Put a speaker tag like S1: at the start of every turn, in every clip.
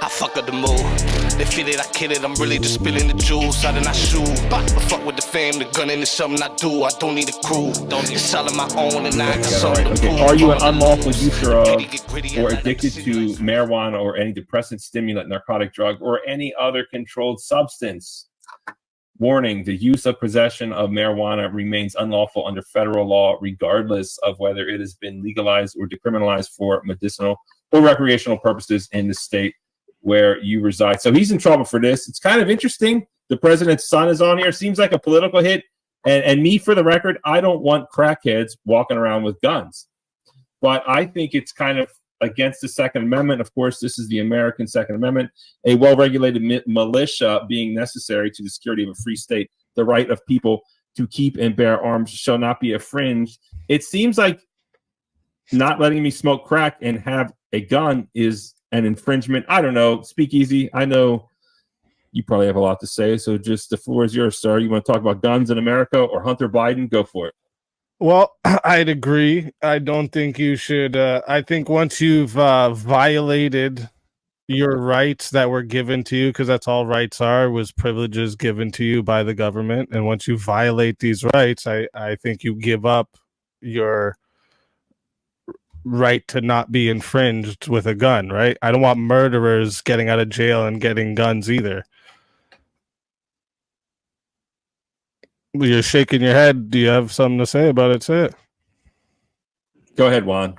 S1: I fuck up the mood. They feel it, I kill it, I'm really just spilling the juice out of my shoe. But fuck with the fame, the gunning is something I do. I don't need a crew. It's all on my own and I got something to prove.
S2: Are you an unlawful user of or addicted to marijuana or any depressant, stimulant, narcotic drug, or any other controlled substance? Warning, the use of possession of marijuana remains unlawful under federal law, regardless of whether it has been legalized or decriminalized for medicinal or recreational purposes in the state where you reside. So he's in trouble for this. It's kind of interesting. The president's son is on here. Seems like a political hit. And me, for the record, I don't want crackheads walking around with guns. But I think it's kind of against the Second Amendment. Of course, this is the American Second Amendment, a well-regulated militia being necessary to the security of a free state. The right of people to keep and bear arms shall not be infringed. It seems like not letting me smoke crack and have a gun is an infringement. I don't know. SpeakeaZy, I know you probably have a lot to say, so just the floor is yours, sir. You want to talk about guns in America or Hunter Biden? Go for it.
S3: Well, I'd agree. I don't think you should. I think once you've violated your rights that were given to you, because that's all rights are, was privileges given to you by the government. And once you violate these rights, I think you give up your right to not be infringed with a gun, right? I don't want murderers getting out of jail and getting guns either. You're shaking your head. Do you have something to say about it? Say it.
S2: Go ahead, Juan.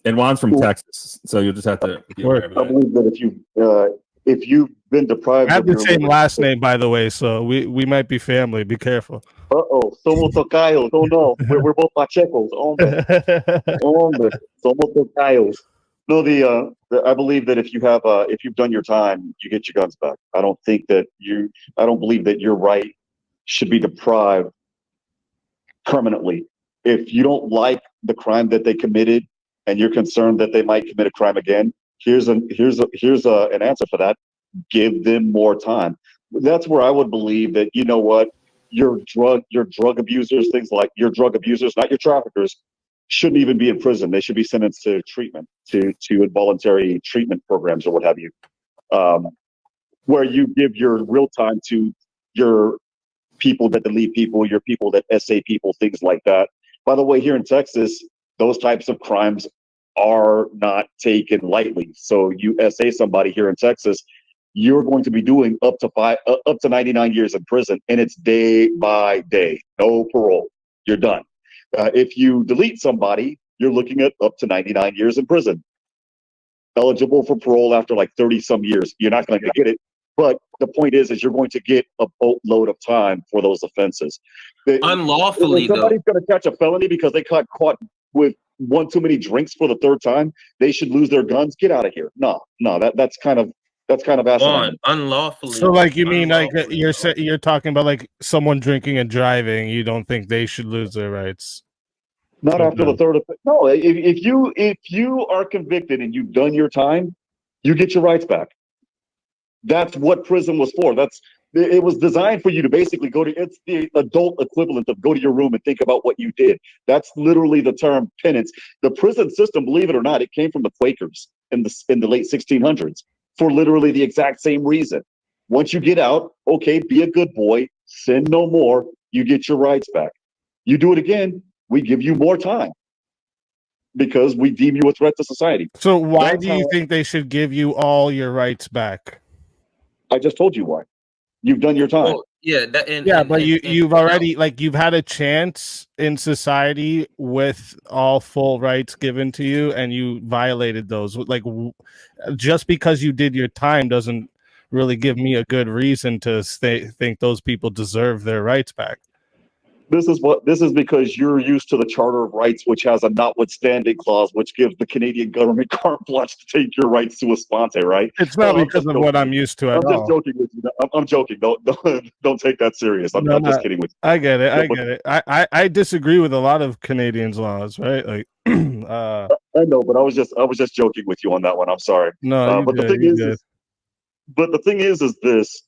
S2: And Juan's from Texas, so you'll just have to.
S4: I believe that if you've been deprived,
S3: I have the same last name, by the way, so we might be family. Be careful.
S4: Somos tocayos. Oh no, we're both Pachecos. Hombre, somos tocayos. No, I believe that if you've done your time, you get your guns back. I don't believe that your right should be deprived permanently. If you don't like the crime that they committed and you're concerned that they might commit a crime again, here's an answer for that. Give them more time. That's where I would believe that, you know what, your drug abusers, things like your drug abusers, not your traffickers, shouldn't even be in prison. They should be sentenced to treatment, to involuntary treatment programs or what have you, where you give your real time to your people that delete people, your people that essay people, things like that. By the way, here in Texas, those types of crimes are not taken lightly. So you essay somebody here in Texas, you're going to be doing up to 99 years in prison, and it's day by day, no parole. You're done. If you delete somebody, you're looking at up to 99 years in prison. Eligible for parole after like 30 some years. You're not going to get it. But the point is you're going to get a boatload of time for those offenses.
S5: Unlawfully,
S4: if somebody's going to catch a felony because they got caught with one too many drinks for the third time, they should lose their guns. Get out of here. No, that's kind of asinine.
S5: Unlawfully.
S3: So, like, you mean like you're talking about like someone drinking and driving? You don't think they should lose their rights?
S4: Not after the third. No, if you are convicted and you've done your time, you get your rights back. That's what prison was for. It was designed for you to basically it's the adult equivalent of go to your room and think about what you did. That's literally the term penance. The prison system, believe it or not, it came from the Quakers in the late 1600s for literally the exact same reason. Once you get out, okay, be a good boy, sin no more, you get your rights back. You do it again, we give you more time because we deem you a threat to society.
S3: So why do you think they should give you all your rights back?
S4: I just told you why. You've done your time.
S3: Well, but you've already, like, you've had a chance in society with all full rights given to you, and you violated those. Like, just because you did your time doesn't really give me a good reason to think those people deserve their rights back.
S4: This is because you're used to the Charter of Rights, which has a notwithstanding clause, which gives the Canadian government carte blanche to take your rights sua sponte, right?
S3: It's not because of what I'm used to at all.
S4: I'm just joking with you. I'm joking. Don't take that serious. I'm just kidding with you.
S3: I get it. I disagree with a lot of Canadians' laws, right? Like,
S4: I know, but I was just joking with you on that one. I'm sorry.
S3: No,
S4: but the thing is this: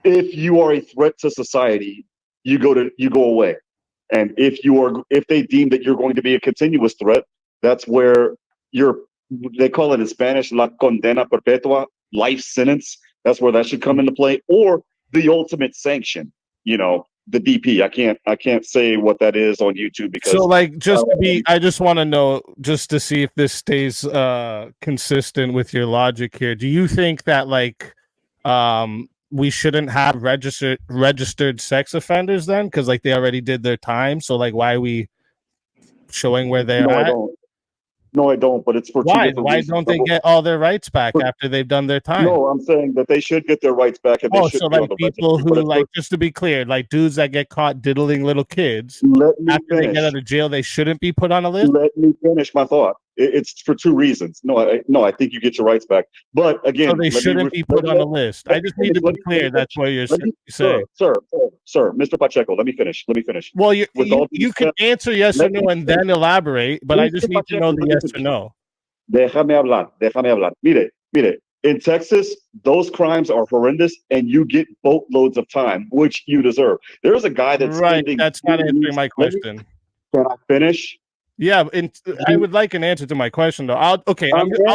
S4: if you are a threat to society, you go away. And if they deem that you're going to be a continuous threat, that's where they call it in Spanish, la condena perpetua. life sentence. That's where that should come into play, or the ultimate sanction. The DP. I can't say what that is on YouTube because
S3: so like I just want to know, just to see if this stays consistent with your logic here. Do you think that we shouldn't have registered sex offenders then, because like they already did their time, so like why are we showing where they're at?
S4: No, I don't. But it's for two different reasons.
S3: Why don't they get all their rights back after they've done their time?
S4: No, I'm saying that they should get their rights back, and they should
S3: so
S4: be
S3: like
S4: on the
S3: people
S4: registry,
S3: who just to be clear, like dudes that get caught diddling little kids after they get out of jail, they shouldn't be put on a list.
S4: Let me finish my thought. It's for two reasons. No, I think you get your rights back. But again,
S3: so they shouldn't be put on a list. I just need to be clear. That's what you're saying,
S4: sir. Mr. Pacheco, let me finish.
S3: Well, you can answer yes or no and then elaborate, but I just need to know the yes or no.
S4: Déjame hablar. Mire. In Texas, those crimes are horrendous, and you get boatloads of time, which you deserve. There's a guy that's
S3: right. That's not answering my question.
S4: Can I finish?
S3: Yeah, I would like an answer to my question, though. I'll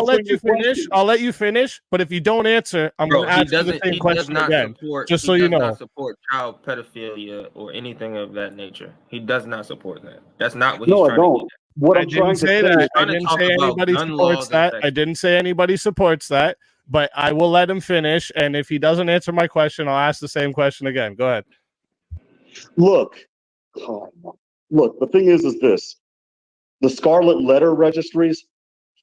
S3: let you finish. I'll let you finish. But if you don't answer, I'm going to ask you the same question again. Just so you know,
S5: he does not support child pedophilia or anything of that nature. He does not support that. That's not what he's trying to do.
S4: What I'm trying to say
S3: that. I didn't say anybody supports that. I didn't say anybody supports that. But I will let him finish, and if he doesn't answer my question, I'll ask the same question again. Go ahead.
S4: Look. The thing is this: the Scarlet Letter registries.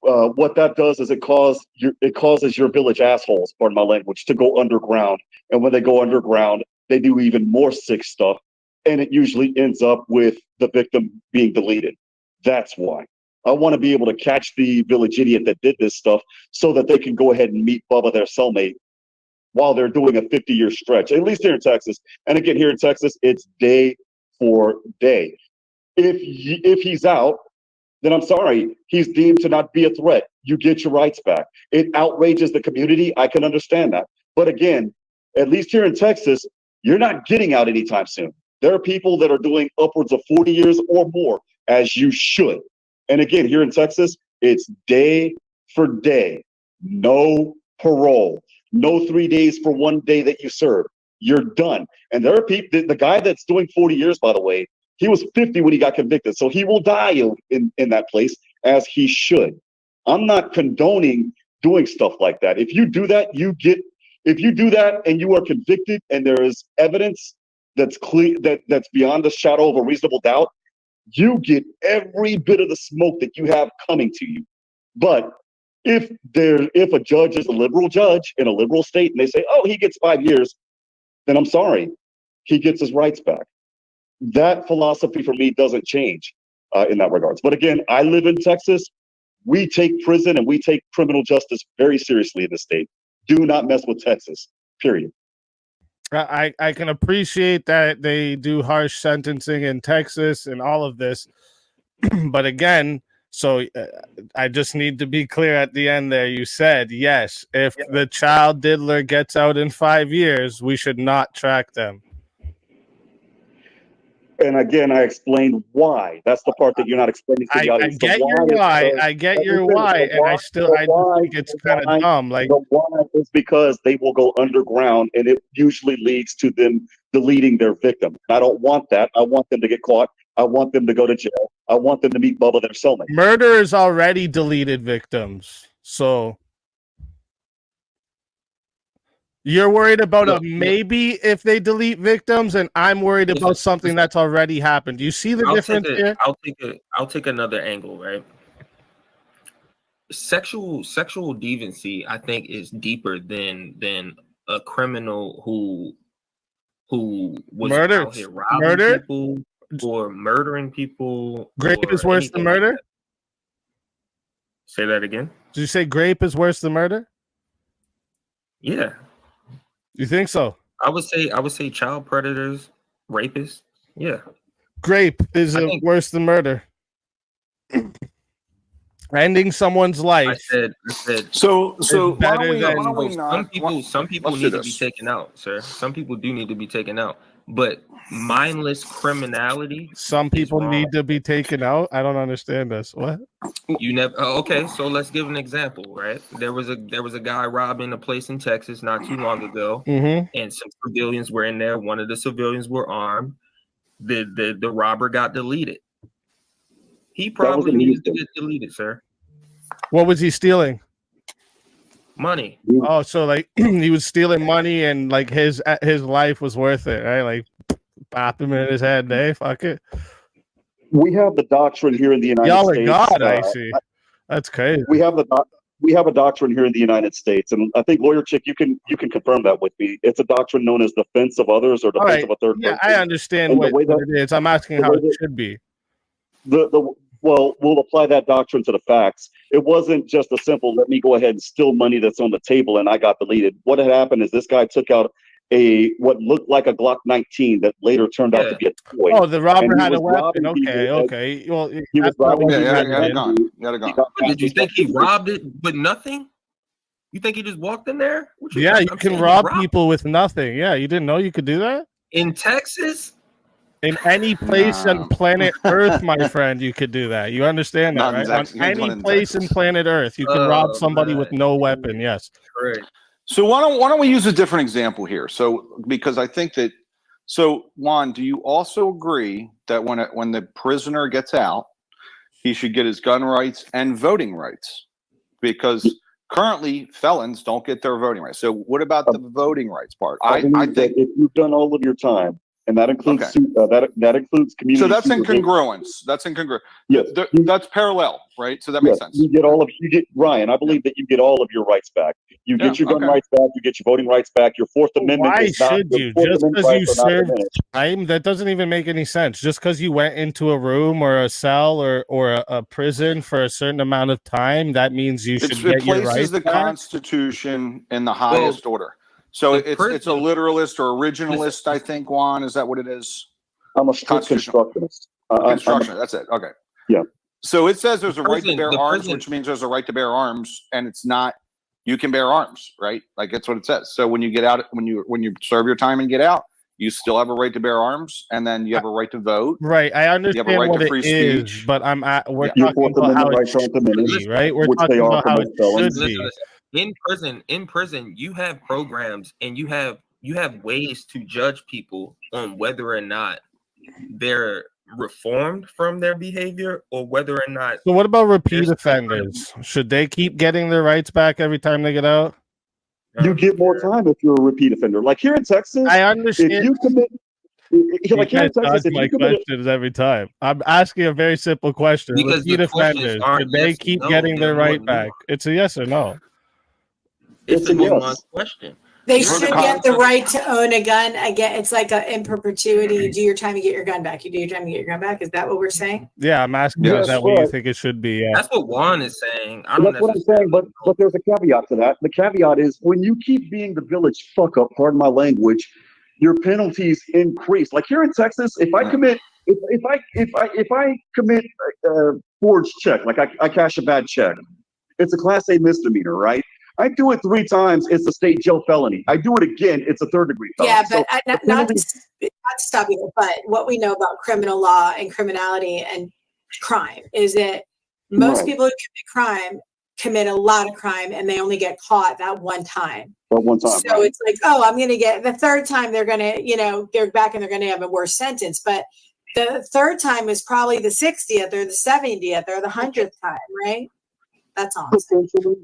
S4: What that does is it causes your village assholes, pardon my language, to go underground. And when they go underground, they do even more sick stuff, and it usually ends up with the victim being deleted. That's why. I want to be able to catch the village idiot that did this stuff so that they can go ahead and meet Bubba, their cellmate, while they're doing a 50-year stretch, at least here in Texas. And again, here in Texas, it's day for day. If he's out, then I'm sorry, he's deemed to not be a threat. You get your rights back. It outrages the community. I can understand that. But again, at least here in Texas, you're not getting out anytime soon. There are people that are doing upwards of 40 years or more, as you should. And again, here in Texas, it's day for day. No parole. No 3 days for 1 day that you serve. You're done. And there are people, the guy that's doing 40 years, by the way, he was 50 when he got convicted. So he will die in that place, as he should. I'm not condoning doing stuff like that. If you do that, if you do that and you are convicted and there is evidence that's clear, that's beyond the shadow of a reasonable doubt, you get every bit of the smoke that you have coming to you. But if a judge is a liberal judge in a liberal state and they say, oh, he gets 5 years, then I'm sorry, he gets his rights back. That philosophy for me doesn't change in that regards. But again, I live in Texas. We take prison and we take criminal justice very seriously in the state. Do not mess with Texas, period.
S3: I can appreciate that they do harsh sentencing in Texas and all of this. But again, so I just need to be clear at the end there. You said, yes, if the child diddler gets out in 5 years, we should not track them.
S4: And again, I explained why. That's the part that you're not explaining to the audience.
S3: I get your why. I get your why, and I just think it's kind of dumb. Like,
S4: the why is because they will go underground, and it usually leads to them deleting their victim. I don't want that. I want them to get caught. I want them to go to jail. I want them to meet Bubba, their cellmate.
S3: Murderers already deleted victims, so you're worried about a maybe if they delete victims, and I'm worried about something that's already happened. Do you see the difference here?
S5: I'll take another angle, right? Sexual deviancy, I think, is deeper than a criminal who was out here robbing people or murdering people.
S3: Grape is worse than murder?
S5: Like say that again.
S3: Did you say grape is worse than murder?
S5: Yeah.
S3: You think so?
S5: I would say child predators, rapists. Yeah.
S3: Grape is worse than murder. Ending someone's life.
S5: I said.
S6: So why
S3: better
S6: don't we not?
S5: Some people need to be taken out, sir. Some people do need to be taken out. But mindless criminality.
S3: Some people need to be taken out. I don't understand this. What?
S5: You never. Okay, so let's give an example. Right, there was a guy robbing a place in Texas not too long ago, and some civilians were in there. One of the civilians were armed. The robber got deleted. He probably needs to get deleted, sir.
S3: What was he stealing?
S5: Money.
S3: Oh, so like he was stealing money, and like his life was worth it, right? Like pop him in his head, fuck it.
S4: We have the doctrine here in the United States.
S3: Y'all are God, I see. That's crazy.
S4: We have a doctrine here in the United States, and I think Lawyer Chick, you can confirm that with me. It's a doctrine known as defense of others or defense of a third person.
S3: I understand what it is. I'm asking how it should be.
S4: Well, we'll apply that doctrine to the facts. It wasn't just a simple, let me go ahead and steal money that's on the table and I got deleted. What had happened is this guy took out what looked like a Glock 19 that later turned out to be a toy.
S3: Oh, the robber had a weapon. Okay. Well,
S4: he was robbing.
S6: He had a gun.
S5: Did you think he robbed it with nothing? You think he just walked in there?
S3: You can rob people with nothing. Yeah, you didn't know you could do that?
S5: In Texas?
S3: In any place on planet Earth, my friend, you could do that. You understand that, right? On any place in planet Earth, you can rob somebody with no weapon. Yes.
S5: Right.
S6: So why don't we use a different example here? So because I think that Juan, do you also agree that when the prisoner gets out, he should get his gun rights and voting rights? Because currently felons don't get their voting rights. So what about the voting rights part? I think
S4: that if you've done all of your time, and that includes that includes community.
S6: So that's incongruence. That's incongruent.
S4: Yes,
S6: that's parallel, right? So that makes sense.
S4: You get Ryan. I believe that you get all of your rights back. You get your gun rights back. You get your voting rights back. Your Fourth Amendment.
S3: Why should you? Just because you served time, that doesn't even make any sense. Just because you went into a room or a cell or a prison for a certain amount of time, that means you should get your rights back. It places
S6: the Constitution in the highest order. So it's a literalist or originalist, I think, Juan. Is that what it is?
S4: I'm a strict constructionist.
S6: Constructionist, that's it. Okay.
S4: Yeah.
S6: So it says there's a right to bear arms, which means there's a right to bear arms, and it's not you can bear arms, right? Like that's what it says. So when you get out, when you serve your time and get out, you still have a right to bear arms, and then you have a right to vote.
S3: Right. I understand what it is, but we're talking about how it should be, right? We're talking about how it should be.
S5: In prison, you have programs and you have ways to judge people on whether or not they're reformed from their behavior or whether or not.
S3: So what about repeat offenders? Should they keep getting their rights back every time they get out?
S4: You get more time if you're a repeat offender. Like here in Texas,
S3: I understand.
S4: If you commit, like here in Texas, if
S3: my questions every time. I'm asking a very simple question.
S5: Because
S3: repeat offenders, should they keep getting their right back? It's a yes or no.
S5: It's a nuanced question.
S7: They should get the right to own a gun. Again, it's like in perpetuity. You do your time, you get your gun back. You do your time, you get your gun back. Is that what we're saying?
S3: Yeah, I'm asking is that what you think it should be? Yeah.
S5: That's what Juan is saying.
S4: That's what I'm saying, but there's a caveat to that. The caveat is when you keep being the village fuck up, pardon my language, your penalties increase. Like here in Texas, if I commit forged check, like I cash a bad check, it's a Class A misdemeanor, right? I do it 3 times, it's a state jail felony. I do it again, it's a 3rd degree felony.
S7: Yeah, but not to stop you, but what we know about criminal law and criminality and crime is that most people who commit a lot of crime and they only get caught that one time.
S4: That one time.
S7: So it's like, I'm going to get the 3rd time they're going to, they're back and they're going to have a worse sentence. But the 3rd time is probably the 60th or the 70th or the 100th time, right? That's all.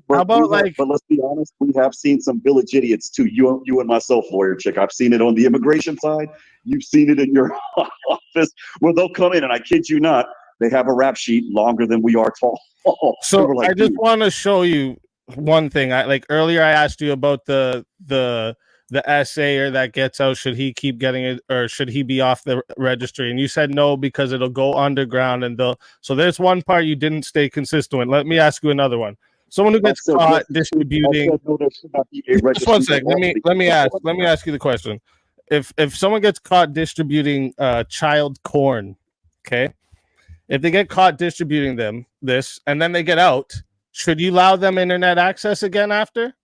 S3: How about
S4: but let's be honest, we have seen some village idiots too. You and myself, Lawyer Chick. I've seen it on the immigration side. You've seen it in your office where they'll come in and I kid you not, they have a rap sheet longer than we are tall.
S3: So like, I just want to show you one thing. Earlier I asked you about the essayer that gets out, should he keep getting it or should he be off the registry? And you said no, because it'll go underground so there's one part you didn't stay consistent with. Let me ask you another one. Someone who gets caught distributing just one sec. Let me ask you the question. If someone gets caught distributing child corn, okay, if they get caught distributing this and then they get out, should you allow them internet access again after?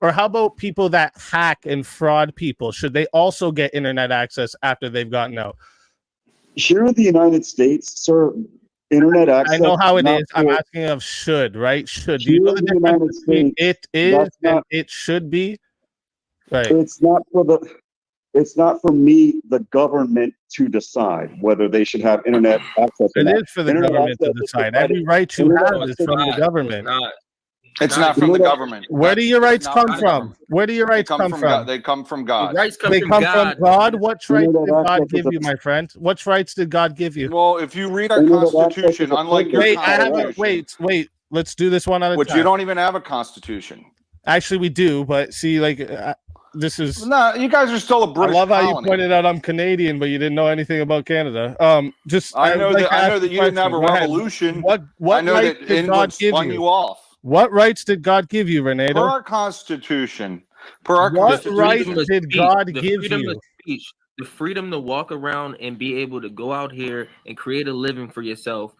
S3: Or how about people that hack and fraud people? Should they also get internet access after they've gotten out?
S4: Here in the United States, sir, internet access.
S3: I know how it is. I'm
S4: for,
S3: asking of should, right? Should. Do
S4: here
S3: you know
S4: in
S3: the
S4: the United
S3: difference between
S4: States,
S3: it is
S4: that's
S3: and
S4: not,
S3: it should be? Right.
S4: it's not for me, the government, to decide whether they should have internet access.
S3: It is for the
S4: Internet
S3: government to
S4: access is
S3: decide.
S4: provided-
S3: Every right you
S4: internet
S3: have is
S4: access
S3: from the
S5: It's
S3: government.
S5: not.
S6: It's not from the government.
S3: Where do your rights
S6: Not
S3: come
S6: from the
S3: from?
S6: government.
S3: Where do your
S6: They
S3: rights come
S6: God.
S3: from?
S6: They come from
S5: The
S6: God.
S5: rights come
S3: They
S5: from
S3: come
S5: God.
S3: from God. What rights
S4: Internet
S3: did God
S4: access
S3: give
S4: is
S3: you, my friend? What rights did God give you?
S6: Well, if you read our
S4: Internet access
S6: Constitution,
S4: is a
S6: unlike your
S3: Wait, I have a
S6: Constitution,
S3: wait. Let's do this one at a
S6: which
S3: time.
S6: you don't even have a Constitution.
S3: Actually, we do, but see, like this is.
S6: No, you guys are still a British
S3: I love how
S6: colony.
S3: you pointed out I'm Canadian, but you didn't know anything about Canada. Just
S6: I know
S3: would like
S6: that.
S3: to
S6: I
S3: ask
S6: know that you didn't have a
S3: question. Go ahead.
S6: revolution.
S3: What
S6: I know
S3: rights
S6: that
S3: did God
S6: England
S3: give
S6: spun
S3: you?
S6: you off.
S3: What rights did God give you,
S6: Per
S3: Renato?
S6: our Constitution, per our
S3: What
S6: Constitution,
S3: rights
S5: Freedom of
S3: did
S5: speech,
S3: God
S5: the
S3: give
S5: freedom
S3: you?
S5: of speech, the freedom to walk around and be able to go out here and create a living for yourself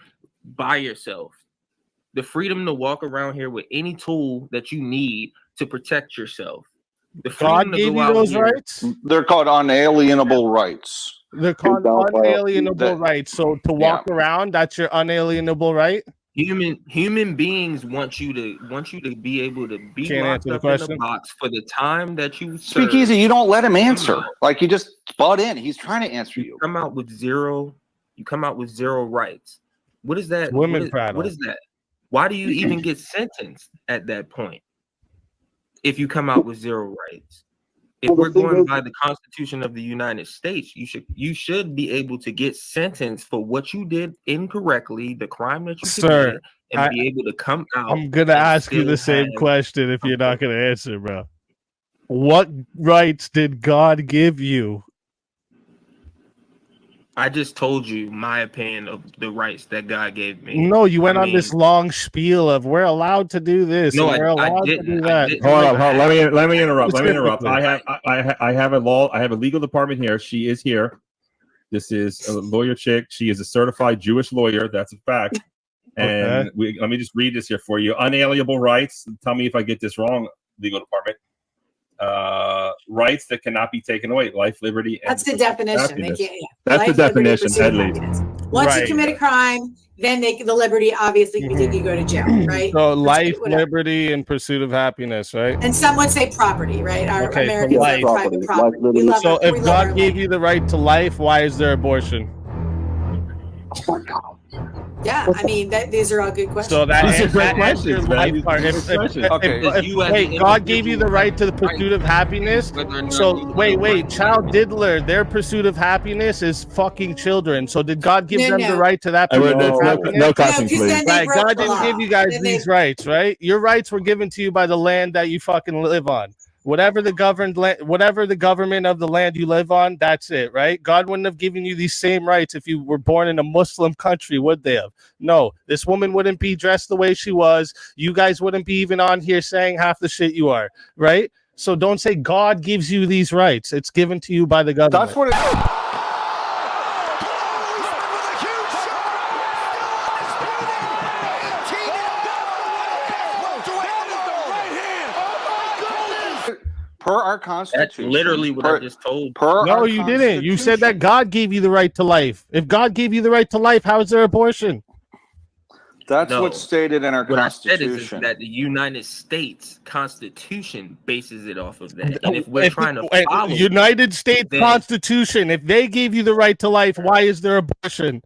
S5: by yourself. The freedom to walk around here with any tool that you need to protect yourself. The freedom
S3: God
S5: to
S3: gave
S5: go
S3: you
S5: out
S3: those
S5: here.
S3: rights?
S6: they're called unalienable rights.
S3: They're called unalienable
S6: that-
S3: rights. So to walk around, that's your unalienable right?
S5: Human beings want you to be able to be
S3: Can't
S5: locked
S3: answer the
S5: up in a
S3: question.
S5: box for the time that you serve.
S6: SpeakeaZy, you don't let him answer. Like, you just butt in. He's trying to answer you.
S5: You come out with zero rights. What is that?
S3: Women
S5: what is that? Why do you even get sentenced at that point if you come out with zero rights? If we're going by the Constitution of the United States, you should be able to get sentenced for what you did incorrectly, the crime that you committed, and be able to come out.
S3: I'm gonna ask you the same question if you're not gonna answer, bro. What rights did God give you?
S5: I just told you my opinion of the rights that God gave me.
S3: No, you went on this long spiel of we're allowed to do this.
S5: No,
S3: and we're allowed to do that.
S2: Hold on. Let me interrupt. I have a legal department here. She is here. This is a lawyer chick. She is a certified Jewish lawyer. That's a fact. And let me just read this here for you. Unalienable rights. Tell me if I get this wrong, legal department. Rights that cannot be taken away. Life, liberty, and
S7: that's the definition. They can't,
S2: That's the definition, Headley.
S7: Once you commit a crime, then the liberty obviously can take you go to jail, right?
S3: So life, liberty, and pursuit of happiness, right?
S7: And some would say property, right? Our Americans
S3: life.
S7: love private property.
S3: So if God gave you the right to life, why is there abortion?
S4: Oh my God.
S7: Yeah, I mean, these are all good questions.
S3: So these are great questions, man. Wait, God gave you the right to the pursuit of happiness. So wait, child diddler, their pursuit of happiness is fucking children. So did God give them the right to that pursuit of happiness?
S2: No caution, please.
S3: Right, God didn't give you guys these rights, right? Your rights were given to you by the land that you fucking live on. Whatever the government of the land you live on, that's it, right? God wouldn't have given you these same rights if you were born in a Muslim country, would they have? No, this woman wouldn't be dressed the way she was. You guys wouldn't be even on here saying half the shit you are, right? So don't say God gives you these rights. It's given to you by the government.
S6: That's what it is. Per our Constitution.
S5: That's literally what I just told.
S3: No, you didn't. You said that God gave you the right to life. If God gave you the right to life, how is there abortion?
S6: That's what's stated in our Constitution.
S5: What I said is that the United States Constitution bases it off of that. And if we're trying to follow
S3: United States Constitution, if they gave you the right to life, why is there abortion?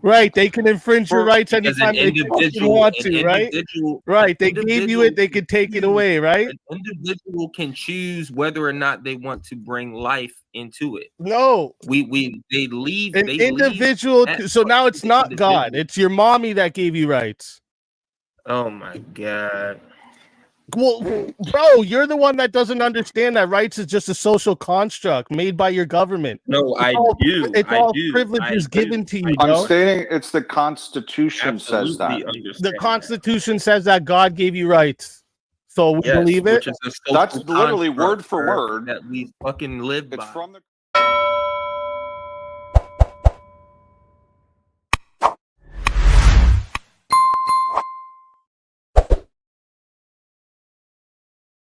S3: Right, they can infringe your rights anytime they want to, right? Right, they gave you it, they could take it away, right?
S5: An individual can choose whether or not they want to bring life into it.
S3: No,
S5: they leave
S3: an individual. So now it's not God; it's your mommy that gave you rights.
S5: Oh my God.
S3: Well, bro, you're the one that doesn't understand that rights is just a social construct made by your government.
S5: No, I do.
S3: It's all privileges given to you, bro.
S6: I'm stating it's the Constitution says that.
S3: The Constitution says that God gave you rights. So we believe it.
S6: That's literally word for word
S5: that we fucking live by.
S6: It's from the